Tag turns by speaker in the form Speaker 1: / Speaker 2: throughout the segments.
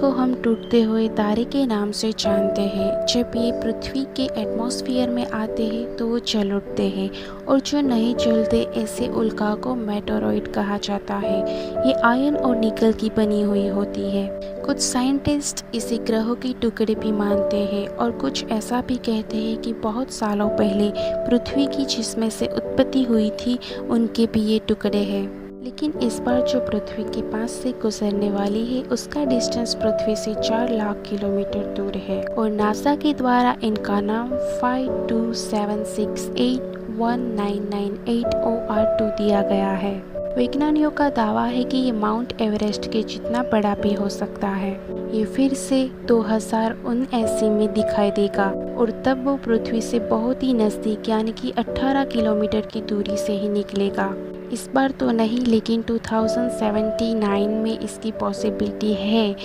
Speaker 1: को हम टूटते हुए तारे के नाम से जानते हैं। जब ये पृथ्वी के एटमॉस्फेयर में आते हैं तो वो जल उठते हैं, और जो नहीं जलते ऐसे उल्का को मेटेरॉइड कहा जाता है। ये आयरन और निकल की बनी हुई होती है। कुछ साइंटिस्ट इसे ग्रहों के टुकड़े भी मानते हैं, और कुछ ऐसा भी कहते हैं कि बहुत सालों पहले पृथ्वी की जिसमें से उत्पत्ति हुई थी उनके भी ये टुकड़े हैं। लेकिन इस बार जो पृथ्वी के पास से गुजरने वाली है उसका डिस्टेंस पृथ्वी से 4 लाख किलोमीटर दूर है, और नासा के द्वारा इनका नाम 5276819998 OR2 दिया गया है। वैज्ञानिकों का दावा है कि ये माउंट एवरेस्ट के जितना बड़ा भी हो सकता है। ये फिर से 2079 में दिखाई देगा, और तब वो पृथ्वी से बहुत ही नज़दीक यानी कि 18 किलोमीटर की दूरी से ही निकलेगा। इस बार तो नहीं, लेकिन 2079 में इसकी पॉसिबिलिटी है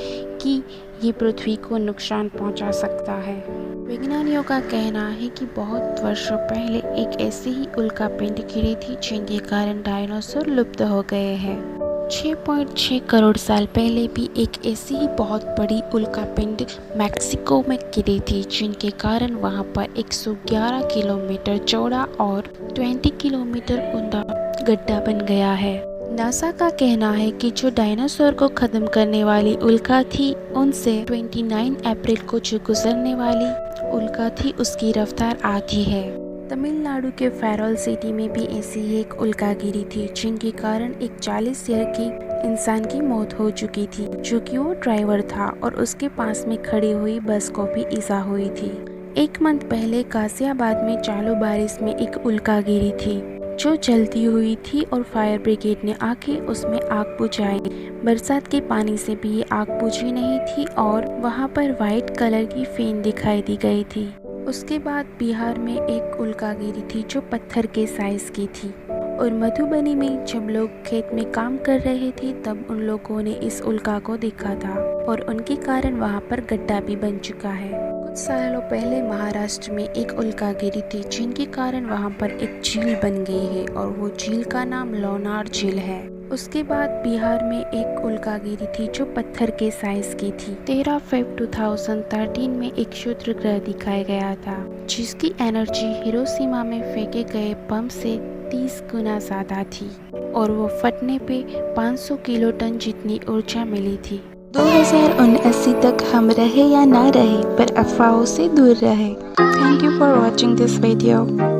Speaker 1: कि ये पृथ्वी को नुकसान पहुंचा सकता है। वैज्ञानिकों का कहना है कि बहुत वर्षों पहले एक ऐसी ही उल्कापिंड गिरी थी जिनके कारण डायनासोर लुप्त हो गए हैं। 6.6 करोड़ साल पहले भी एक ऐसी ही बहुत बड़ी उल्कापिंड मैक्सिको में गिरी थी, जिनके कारण वहां पर 111 किलोमीटर चौड़ा और 20 किलोमीटर ऊंचा गड्ढा बन गया है। नासा का कहना है कि जो डायनासोर को खत्म करने वाली उल्का थी, उनसे 29 अप्रैल को जो गुजरने वाली उल्का थी उसकी रफ्तार आधी है। तमिलनाडु के फैरोल सिटी में भी ऐसी ही एक उल्का गिरी थी, जिनके कारण एक 40 ईयर की इंसान की मौत हो चुकी थी, जो कि वो ड्राइवर था, और उसके पास में खड़ी हुई बस को भी ईजा हुई थी। एक मंथ पहले गाजियाबाद में चालू बारिश में एक उल्का गिरी थी जो जलती हुई थी, और फायर ब्रिगेड ने आके उसमें आग बुझाई। बरसात के पानी से भी ये आग बुझी नहीं थी, और वहाँ पर वाइट कलर की फेन दिखाई दी गई थी। उसके बाद बिहार में एक उल्का गिरी थी जो पत्थर के साइज की थी, और मधुबनी में जब लोग खेत में काम कर रहे थे तब उन लोगों ने इस उल्का को देखा था, और उनके कारण वहाँ पर गड्ढा भी बन चुका है। कुछ सालों पहले महाराष्ट्र में एक उल्का गिरी थी, जिनके कारण वहाँ पर एक झील बन गई है, और वो झील का नाम लोनार झील है। उसके बाद बिहार में एक उल्का गिरी थी जो पत्थर के साइज की थी। 13 फरवरी 2013 में एक क्षुद्र ग्रह दिखाया गया था, जिसकी एनर्जी हिरोशिमा में फेंके गए बम से 30 गुना ज्यादा थी, और वो फटने पे 500 किलोटन जितनी ऊर्जा मिली थी। 2079 तक हम रहे या ना रहे, पर अफवाहों से दूर रहे। Thank you for watching this video.